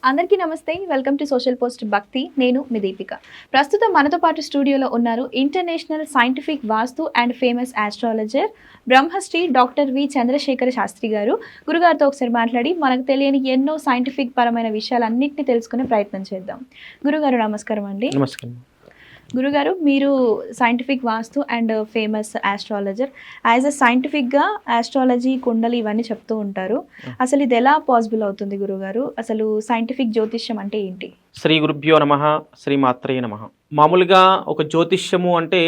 అందరికీ నమస్తే, welcome to social post భక్తి. నేను మీ దీపిక. ప్రస్తుతం మనతో పాటు స్టూడియోలో ఉన్నారు international scientific vastu and famous astrologer Brahmashri doctor V Chandrashekhara Shastri గారు. గురుగారితో ఒకసారి మాట్లాడి మనకు తెలియని ఎన్నో సైంటిఫిక్ పరమైన విషయాలన్నింటినీ తెలుసుకునే ప్రయత్నం చేద్దాం. గురుగారు నమస్కారం అండి. నమస్కారం గురుగారు, మీరు scientific vastu and famous astrologer. As a సైంటిఫిక్గా ఆస్ట్రాలజీ, కుండలి ఇవన్నీ చెప్తూ ఉంటారు. అసలు ఇది ఎలా పాసిబుల్ అవుతుంది గురుగారు? అసలు సైంటిఫిక్ జ్యోతిష్యం అంటే ఏంటి? శ్రీ గురుభ్యో నమః, శ్రీ మాత్రే నమః. మామూలుగా ఒక జ్యోతిష్యము అంటే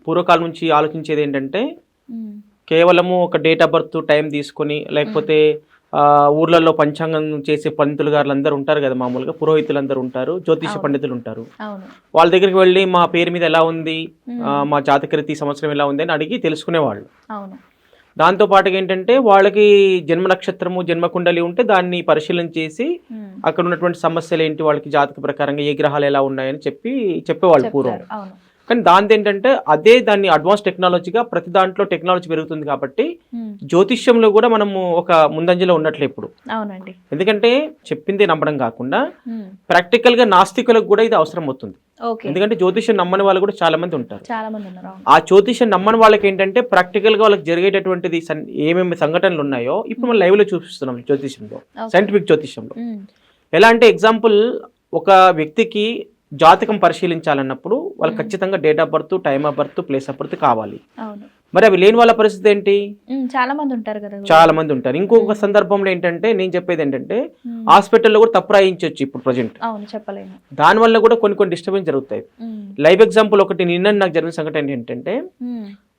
పూర్వకాలం నుంచి ఆలోచించేది ఏంటంటే కేవలము ఒక డేట్ ఆఫ్ బర్త్ టైం తీసుకొని, లేకపోతే ఊర్లలో పంచాంగం చేసే పండితులు గారు అందరూ ఉంటారు కదా, మామూలుగా పురోహితులు అందరూ ఉంటారు, జ్యోతిష పండితులు ఉంటారు. వాళ్ళ దగ్గరికి వెళ్ళి మా పేరు మీద ఎలా ఉంది, మా జాతకరీతి సంవత్సరం ఎలా ఉంది అని అడిగి తెలుసుకునేవాళ్ళు. దాంతో పాటుగా ఏంటంటే వాళ్ళకి జన్మ నక్షత్రము, జన్మ కుండలి ఉంటే దాన్ని పరిశీలన చేసి అక్కడ ఉన్నటువంటి సమస్యలు ఏంటి, వాళ్ళకి జాతక ప్రకారంగా ఏ గ్రహాలు ఎలా ఉన్నాయని చెప్పేవాళ్ళు పూర్వం. కానీ దాని ఏంటంటే దాన్ని అడ్వాన్స్ టెక్నాలజీగా ప్రతి దాంట్లో టెక్నాలజీ పెరుగుతుంది కాబట్టి జ్యోతిష్యంలో కూడా మనము ఒక ముందంజలో ఉన్నట్లే ఇప్పుడు. అవునండి. ఎందుకంటే చెప్పింది నమ్మడం కాకుండా ప్రాక్టికల్ గా నాస్తికులకు కూడా ఇది అవసరం అవుతుంది. ఎందుకంటే జ్యోతిష్యం నమ్మని వాళ్ళు కూడా చాలా మంది ఉంటారు. ఆ జ్యోతిష్యం నమ్మని వాళ్ళకి ఏంటంటే ప్రాక్టికల్ గా వాళ్ళకి జరిగేటటువంటిది ఏమేమి సంఘటనలు ఉన్నాయో ఇప్పుడు మనం లైవ్ లో చూపిస్తున్నాం జ్యోతిష్యంలో, సైంటిఫిక్ జ్యోతిష్యంలో. ఎలా అంటే ఎగ్జాంపుల్, ఒక వ్యక్తికి జాతకం పరిశీలించాలన్నప్పుడు వాళ్ళకి ఖచ్చితంగా date of birth, time of birth, place of birth కావాలి. మరి అవి లేని వాళ్ళ పరిస్థితి ఏంటి? చాలా మంది ఉంటారు కదా. చాలా మంది ఉంటారు. ఇంకొక సందర్భంలో ఏంటంటే నేను చెప్పేది ఏంటంటే హాస్పిటల్లో కూడా తప్పు రాయించవచ్చు ఇప్పుడు ప్రజెంట్. దాని వల్ల కూడా కొన్ని డిస్టర్బెన్స్ జరుగుతాయి. లైవ్ ఎగ్జాంపుల్ ఒకటి నిన్న నాకు జరిగిన సంఘటన ఏంటంటే,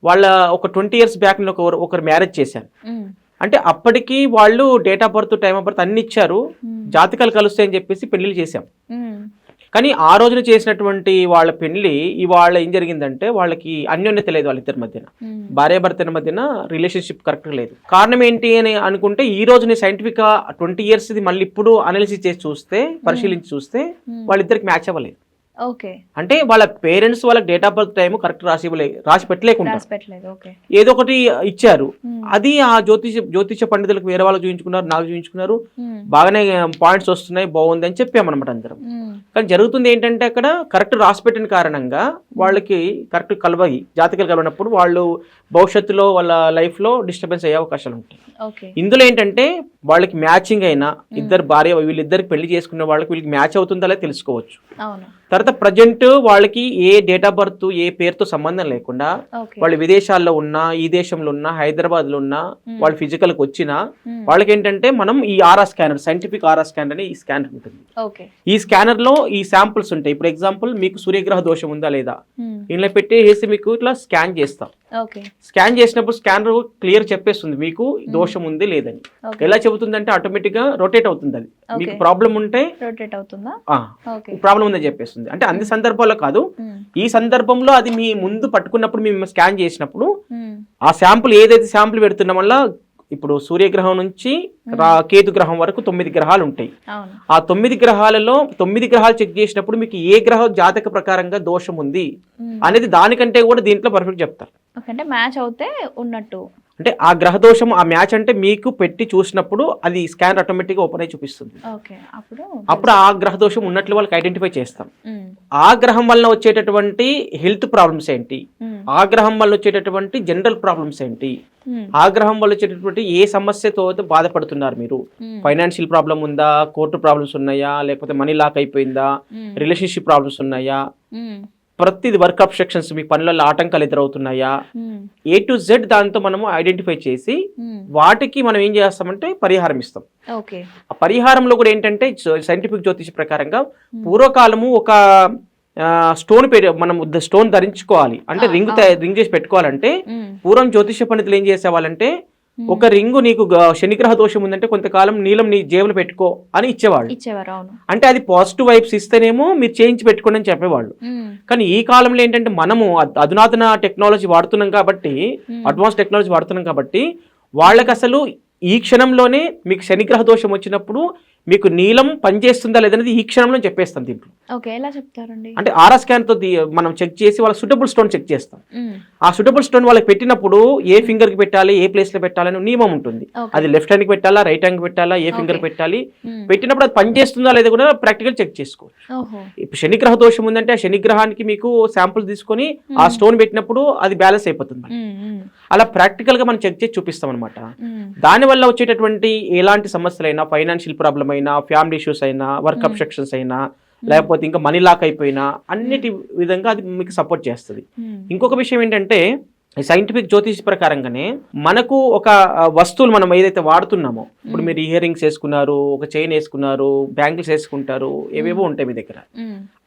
వాళ్ళ ఒక 20 years బ్యాక్ ఒకరు మ్యారేజ్ చేశారు. అంటే అప్పటికి వాళ్ళు date of birth, time of birth అన్ని ఇచ్చారు, జాతకాలు కలుస్తాయని చెప్పేసి పెళ్లిళ్ళు చేశాం. కానీ ఆ రోజున చేసినటువంటి వాళ్ళ పెళ్లి ఇవాళ ఏం జరిగిందంటే వాళ్ళకి అన్యోన్యత లేదు వాళ్ళిద్దరి మధ్యన, భార్యాభర్తల మధ్యన రిలేషన్షిప్ కరెక్ట్ లేదు. కారణం ఏంటి అని అనుకుంటే ఈ రోజు సైంటిఫిక్ గా 20 years మళ్ళీ ఇప్పుడు అనాలిసిస్ చేసి చూస్తే, పరిశీలించి చూస్తే వాళ్ళిద్దరికి మ్యాచ్ అవ్వలేదు. అంటే వాళ్ళ పేరెంట్స్ వాళ్ళకి date of birth time correct రాసి పెట్టలేకుండా ఏదో ఒకటి ఇచ్చారు. అది ఆ జ్యోతిష పండితులకు వేరే వాళ్ళు చూపించుకున్నారు, నాకు చూపించుకున్నారు, బాగానే పాయింట్స్ వస్తున్నాయి, బాగుంది అని చెప్పామన్నమాట అందరం. కానీ జరుగుతుంది ఏంటంటే అక్కడ కరెక్ట్ రాసి పెట్టిన కారణంగా వాళ్ళకి కరెక్ట్ జాతకాలు కలవనప్పుడు వాళ్ళు భవిష్యత్తులో వాళ్ళ లైఫ్ లో డిస్టర్బెన్స్ అయ్యే అవకాశాలు ఉంటాయి. ఇందులో ఏంటంటే వాళ్ళకి మ్యాచింగ్ అయినా వీళ్ళిద్దరికి పెళ్లి చేసుకునే వాళ్ళకి వీళ్ళకి మ్యాచ్ అవుతుందా లేదా తెలుసుకోవచ్చు. తర్వాత ప్రజెంట్ వాళ్ళకి ఏ డేట్ ఆఫ్ బర్త్, ఏ పేరుతో సంబంధం లేకుండా వాళ్ళు విదేశాల్లో ఉన్నా, ఈ దేశంలో ఉన్నా, హైదరాబాద్ లో ఉన్నా, వాళ్ళు ఫిజికల్ కి వచ్చినా వాళ్ళకి ఏంటంటే మనం ఈ RR scanner, scientific RR scanner అని ఈ స్కానర్ ఉంటుంది. ఈ స్కానర్ లో ఈ శాంపుల్స్ ఉంటాయి. ఇప్పుడు ఎగ్జాంపుల్ మీకు సూర్యగ్రహ దోషం ఉందా లేదా ఇలా పెట్టేసి మీకు ఇట్లా స్కాన్ చేస్తాం. స్కాన్ చేసినప్పుడు స్కానర్ క్లియర్ చెప్పేస్తుంది మీకు దోషం ఉంది లేదని. ఎలా చెబుతుంది అంటే ఆటోమేటిక్ గా రొటేట్ అవుతుంది. అది మీకు ప్రాబ్లం ఉంటే ప్రాబ్లం ఉందని చెప్పేస్తుంది. అంటే అన్ని సందర్భాల్లో కాదు, ఈ సందర్భంలో అది మీ ముందు పట్టుకున్నప్పుడు మేము స్కాన్ చేసినప్పుడు ఆ శాంపుల్ ఏదైతే శాంపుల్ పెడుతున్నా వల్ల ఇప్పుడు సూర్యగ్రహం నుంచి కేతు గ్రహం వరకు 9 గ్రహాలు ఉంటాయి. ఆ 9 గ్రహాలలో 9 గ్రహాలు చెక్ చేసినప్పుడు మీకు ఏ గ్రహం జాతక ప్రకారంగా దోషం ఉంది అనేది దానికంటే కూడా దీంట్లో పర్ఫెక్ట్ చెప్తారు. అంటే మ్యాచ్ అవుతే ఉన్నట్టు, అంటే ఆ గ్రహ దోషం ఆ మ్యాచ్ అంటే మీకు పెట్టి చూసినప్పుడు అది స్కాన్ ఆటోమేటిక్ గా ఓపెన్ అయి చూపిస్తుంది. అప్పుడు ఆ గ్రహ దోషం ఉన్నట్లు వాళ్ళకి ఐడెంటిఫై చేస్తాం. ఆ గ్రహం వల్ల వచ్చేటటువంటి హెల్త్ ప్రాబ్లమ్స్ ఏంటి, ఆ గ్రహం వల్ల వచ్చేటటువంటి జనరల్ ప్రాబ్లమ్స్ ఏంటి, ఆ గ్రహం వల్ల వచ్చేటటువంటి ఏ సమస్యతో బాధపడుతున్నారు మీరు, ఫైనాన్షియల్ ప్రాబ్లం ఉందా, కోర్టు ప్రాబ్లమ్స్ ఉన్నాయా, లేకపోతే మనీ లాక్ అయిపోయిందా, రిలేషన్షిప్ ప్రాబ్లమ్స్ ఉన్నాయా, ప్రతిది వర్క్ అబ్స్ట్రక్షన్స్, మీ పనులలో ఆటంకాలు ఎదురవుతున్నాయా, A to Z దాంతో మనము ఐడెంటిఫై చేసి వాటికి మనం ఏం చేస్తామంటే పరిహారం ఇస్తాం. ఆ పరిహారంలో కూడా ఏంటంటే సైంటిఫిక్ జ్యోతిష ప్రకారంగా పూర్వకాలము ఒక స్టోన్ ధరించుకోవాలి అంటే రింగ్ చేసి పెట్టుకోవాలంటే పూర్వం జ్యోతిష పండితులు ఏం చేసేవాళ్ళంటే ఒక రింగు నీకు శనిగ్రహ దోషం ఉందంటే కొంతకాలం నీలం నీ జేబులు పెట్టుకో అని ఇచ్చేవాళ్ళు. అంటే అది పాజిటివ్ వైబ్స్ ఇస్తేనేమో మీరు చేయించి పెట్టుకోండి అని చెప్పేవాళ్ళు. కానీ ఈ కాలంలో ఏంటంటే మనము అధునాతన టెక్నాలజీ వాడుతున్నాం కాబట్టి, అడ్వాన్స్ టెక్నాలజీ వాడుతున్నాం కాబట్టి వాళ్ళకి అసలు ఈ క్షణంలోనే మీకు శనిగ్రహ దోషం వచ్చినప్పుడు మీకు నీలం పనిచేస్తుందా లేదనేది ఈ క్షణంలో చెప్పేస్తాం దీంట్లో. ఓకే, ఎలా చెప్తారండి? అంటే ఆర్ఆర్ స్కాన్ తో మనం చెక్ చేసి వాళ్ళ సూటబుల్ స్టోన్ చెక్ చేస్తాం. ఆ సూటబుల్ స్టోన్ వాళ్ళకి పెట్టినప్పుడు ఏ ఫింగర్ కి పెట్టాలి, ఏ ప్లేస్ లో పెట్టాలని నియమం ఉంటుంది. అది లెఫ్ట్ హ్యాండ్ కి పెట్టాలా, రైట్ హ్యాండ్ కి పెట్టాలా, ఏ ఫింగర్ పెట్టాలి, పెట్టినప్పుడు అది పనిచేస్తుందా లేదా కూడా ప్రాక్టికల్ చెక్ చేసుకోవచ్చు. ఇప్పుడు శనిగ్రహ దోషం ఉందంటే ఆ శనిగ్రహానికి మీకు శాంపుల్ తీసుకొని ఆ స్టోన్ పెట్టినప్పుడు అది బ్యాలెన్స్ అయిపోతుంది. అలా ప్రాక్టికల్ గా మనం చెక్ చేసి చూపిస్తాం అనమాట. దాని వల్ల వచ్చేటటువంటి ఎలాంటి సమస్యలైనా, ఫైనాన్షియల్ ప్రాబ్లం అయినా, ఫ్యామిలీ ఇష్యూస్ అయినా, వర్క్ అబ్స్ట్రక్షన్స్ అయినా, లేకపోతే ఇంకా మనీ లాక్ అయిపోయినా అన్నిటి విధంగా అది మీకు సపోర్ట్ చేస్తుంది. ఇంకొక విషయం ఏంటంటే సైంటిఫిక్ జ్యోతిష్ ప్రకారంగానే మనకు ఒక వస్తువులు మనం ఏదైతే వాడుతున్నామో, ఇప్పుడు మీరు ఇయర్ రింగ్స్ వేసుకున్నారు, ఒక చైన్ వేసుకున్నారు, బ్యాంగిల్స్ వేసుకుంటారు, ఏవేవో ఉంటాయి మీ దగ్గర,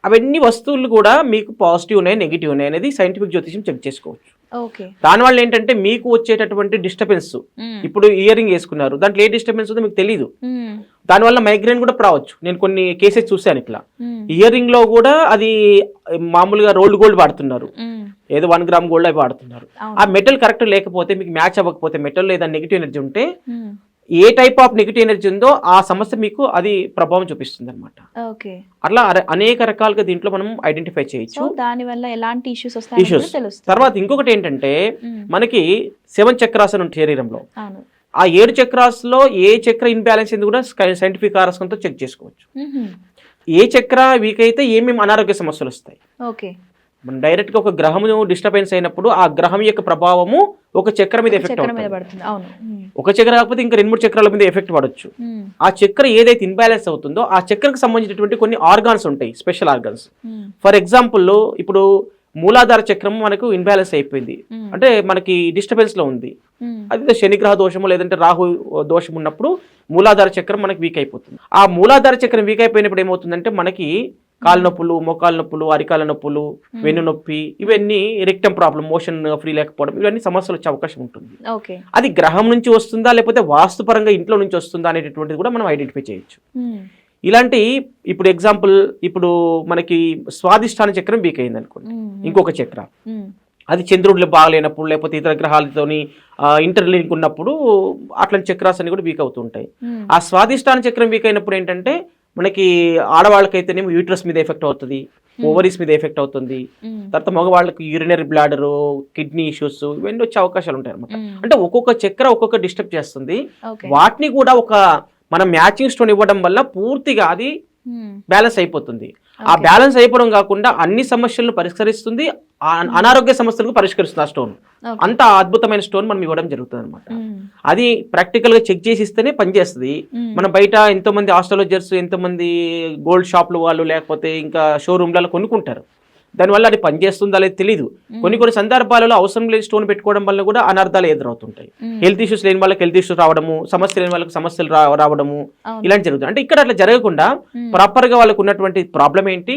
అవన్నీ వస్తువులు కూడా మీకు పాజిటివ్ ఉన్నాయి, నెగిటివ్ ఉన్నాయి అనేది సైంటిఫిక్ జ్యోతిషం చెక్ చేసుకోవచ్చు. దానివల్ల ఏంటంటే మీకు వచ్చేటటువంటి డిస్టర్బెన్స్, ఇప్పుడు ఇయర్ రింగ్ వేసుకున్నారు, దాంట్లో ఏ డిస్టర్బెన్స్ ఉందో మీకు తెలియదు, దానివల్ల మైగ్రేన్ కూడా రావచ్చు. నేను కొన్ని కేసెస్ చూశాను. ఇట్లా ఇయర్ రింగ్ లో కూడా అది మామూలుగా రోల్డ్ గోల్డ్ వాడుతున్నారు, ఏదో 1 గ్రామ్ గోల్డ్ అవి వాడుతున్నారు. ఆ మెటల్ కరెక్ట్ లేకపోతే, మీకు మ్యాచ్ అవ్వకపోతే మెటల్ లేదా నెగిటివ్ ఎనర్జీ ఉంటే, ఏ టైప్ ఆఫ్ నెగిటివ్ ఎనర్జీ ఉందో ఆ సమస్య మీకు అది ప్రభావం చూపిస్తుంది అనమాట. అట్లా అనేక రకాలుగా దీంట్లో మనం ఐడెంటిఫై చేయొచ్చు. దానివల్ల ఎలాంటి ఇష్యూస్. తర్వాత ఇంకొకటి ఏంటంటే మనకి 7 చక్రాస్ అని ఉంటాయి శరీరంలో. ఆ 7 చక్రాస్ లో ఏ చక్ర ఇన్బ్యాలెన్స్ ఎందుకు కూడా సైంటిఫిక్ ఆరస్కంతో చెక్ చేసుకోవచ్చు. ఏ చక్ర వీక్ అయితే ఏమేమి అనారోగ్య సమస్యలు వస్తాయి. మనం డైరెక్ట్ గా ఒక గ్రహం డిస్టర్బెన్స్ అయినప్పుడు ఆ గ్రహం యొక్క ప్రభావము ఒక చక్ర మీద ఎఫెక్ట్ అవుతుంది. ఒక చక్ర కాకపోతే ఇంకా 2-3 చక్రాల మీద ఎఫెక్ట్ పడవచ్చు. ఆ చక్ర ఏదైతే ఇన్బ్యాలెన్స్ అవుతుందో ఆ చక్రకు సంబంధించినటువంటి కొన్ని ఆర్గాన్స్ ఉంటాయి, స్పెషల్ ఆర్గాన్స్. ఫర్ ఎగ్జాంపుల్ ఇప్పుడు మూలాధార చక్రం మనకు ఇన్బ్యాలెన్స్ అయిపోయింది అంటే మనకి డిస్టర్బెన్స్ లో ఉంది, అది శనిగ్రహ దోషము లేదంటే రాహు దోషం ఉన్నప్పుడు మూలాధార చక్రం మనకి వీక్ అయిపోతుంది. ఆ మూలాధార చక్రం వీక్ అయిపోయినప్పుడు ఏమవుతుందంటే మనకి కాళ్ళ నొప్పులు, మోకాళ్ళ నొప్పులు, అరికాల నొప్పులు, వెన్ను నొప్పి, ఇవన్నీ రెక్టమ్ ప్రాబ్లం, మోషన్ ఫ్రీ లేకపోవడం, ఇవన్నీ సమస్యలు వచ్చే అవకాశం ఉంటుంది. అది గ్రహం నుంచి వస్తుందా లేకపోతే వాస్తుపరంగా ఇంట్లో నుంచి వస్తుందా అనేటటువంటిది కూడా మనం ఐడెంటిఫై చేయొచ్చు. ఇలాంటి ఇప్పుడు ఎగ్జాంపుల్, ఇప్పుడు మనకి స్వాదిష్టాన చక్రం వీక్ అయింది అనుకోండి, ఇంకొక చక్ర అది చంద్రుడిలో బాగలేనప్పుడు లేకపోతే ఇతర గ్రహాలతోని ఇంటర్లింక్ ఉన్నప్పుడు అట్లాంటి చక్రాస్ అన్ని కూడా వీక్ అవుతూ ఉంటాయి. ఆ స్వాదిష్టాన చక్రం వీక్ అయినప్పుడు ఏంటంటే మనకి ఆడవాళ్ళకైతేనేమో యూట్రస్ మీద ఎఫెక్ట్ అవుతుంది, ఓవరీస్ మీద ఎఫెక్ట్ అవుతుంది, తర్వాత మగవాళ్ళకి యూరినరీ బ్లాడర్, కిడ్నీ ఇష్యూస్, ఇవన్నీ వచ్చే అవకాశాలు ఉంటాయి అనమాట. అంటే ఒక్కొక్క చక్ర ఒక్కొక్క డిస్టర్బ్ చేస్తుంది. వాటిని కూడా ఒక మనం మ్యాచింగ్ స్టోన్ ఇవ్వడం వల్ల పూర్తిగా అది బ్యాలెన్స్ అయిపోతుంది. ఆ బ్యాలెన్స్ అయిపోవడం కాకుండా అన్ని సమస్యలను పరిష్కరిస్తుంది, అనారోగ్య సమస్యలకు పరిష్కరిస్తుంది ఆ స్టోన్. అంత అద్భుతమైన స్టోన్ మనం ఇవ్వడం జరుగుతుంది అనమాట. అది ప్రాక్టికల్ గా చెక్ చేసి ఇస్తేనే పనిచేస్తుంది. మనం బయట ఎంతో మంది ఆస్ట్రాలజర్స్, ఎంతో మంది గోల్డ్ షాప్లు వాళ్ళు లేకపోతే ఇంకా షోరూమ్లలో కొనుక్కుంటారు, దానివల్ల అది పనిచేస్తుందా లేదు తెలియదు. కొన్ని సందర్భాలలో అవసరం లేని స్టోన్ పెట్టుకోవడం వల్ల కూడా అనర్థాలు ఎదురవుతుంటాయి. హెల్త్ ఇష్యూస్ లేని వాళ్ళకి హెల్త్ ఇష్యూస్ రావడము, సమస్య లేని వాళ్ళకి సమస్యలు రావడము, ఇలాంటి జరుగుతుంది. అంటే ఇక్కడ అట్లా జరగకుండా ప్రాపర్ గా వాళ్ళకు ఉన్నటువంటి ప్రాబ్లం ఏంటి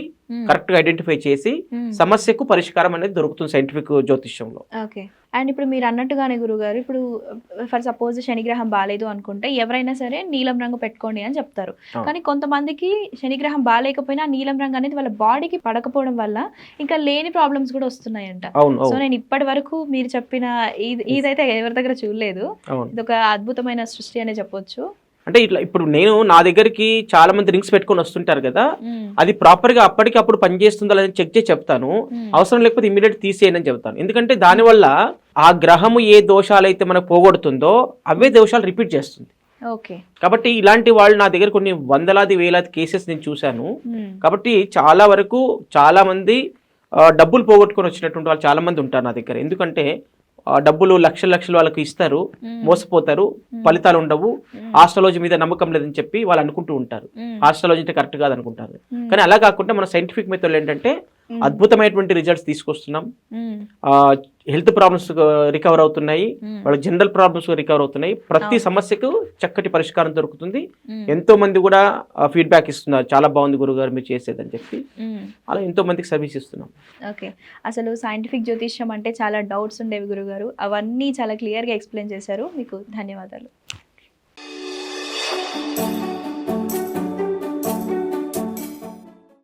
కరెక్ట్ గా ఐడెంటిఫై చేసి సమస్యకు పరిష్కారం అనేది దొరుకుతుంది సైంటిఫిక్ జ్యోతిష్యంలో. అండ్ ఇప్పుడు మీరు అన్నట్టుగానే గురుగారు, ఇప్పుడు ఫర్ సపోజ్ శనిగ్రహం బాగాలేదు అనుకుంటే ఎవరైనా సరే నీలం రంగు పెట్టుకోండి అని చెప్తారు. కానీ కొంతమందికి శనిగ్రహం బాగాలేకపోయినా నీలం రంగు అనేది వాళ్ళ బాడీకి పడకపోవడం వల్ల ఇంకా లేని ప్రాబ్లమ్స్ కూడా వస్తున్నాయంట. సో నేను ఇప్పటి వరకు మీరు చెప్పిన ఇదైతే ఎవరి దగ్గర చూడలేదు. ఇది ఒక అద్భుతమైన సృష్టి అనే చెప్పొచ్చు. అంటే ఇట్లా ఇప్పుడు నేను నా దగ్గరికి చాలా మంది రింగ్స్ పెట్టుకొని వస్తుంటారు కదా, అది ప్రాపర్ గా అప్పటికప్పుడు పనిచేస్తుందా లేదా చెక్ చేసి చెప్తాను. అవసరం లేకపోతే ఇమీడియట్ తీసేయని అని చెప్తాను. ఎందుకంటే దానివల్ల ఆ గ్రహము ఏ దోషాలు అయితే మనకు పోగొడుతుందో అవే దోషాలు రిపీట్ చేస్తుంది. కాబట్టి ఇలాంటి వాళ్ళు నా దగ్గర కొన్ని వందలాది వేలాది కేసెస్ నేను చూశాను. కాబట్టి చాలా వరకు చాలా మంది డబ్బులు పోగొట్టుకొని వచ్చినటువంటి వాళ్ళు చాలా మంది ఉంటారు నా దగ్గర. ఎందుకంటే డబ్బులు లక్షలు వాళ్ళకి ఇస్తారు, మోసపోతారు, ఫలితాలు ఉండవు, ఆస్ట్రాలజీ మీద నమ్మకం లేదని చెప్పి వాళ్ళు అనుకుంటూ ఉంటారు. ఆస్ట్రాలజీ అంటే కరెక్ట్ కాదు అనుకుంటారు. కానీ అలా కాకుండా మన సైంటిఫిక్ మెథడ్ ఏంటంటే అద్భుతమైనటువంటి రిజల్ట్స్ తీసుకొస్తున్నాం. హెల్త్ ప్రాబ్లమ్స్ రికవర్ అవుతున్నాయి, వాళ్ళ జనరల్ ప్రాబ్లమ్స్ రికవర్ అవుతున్నాయి. ప్రతి సమస్యకు చక్కటి పరిష్కారం దొరుకుతుంది. ఎంతో మంది కూడా ఫీడ్బ్యాక్ ఇస్తున్నారు, చాలా బాగుంది గురుగారు మీరు చేసేదని చెప్పి. అలా ఎంతో మందికి సర్వీస్ ఇస్తున్నాం. ఓకే, అసలు సైంటిఫిక్ జ్యోతిష్యం అంటే చాలా డౌట్స్ ఉండేవి గురుగారు, అవన్నీ చాలా క్లియర్గా ఎక్స్ప్లెయిన్ చేశారు. మీకు ధన్యవాదాలు.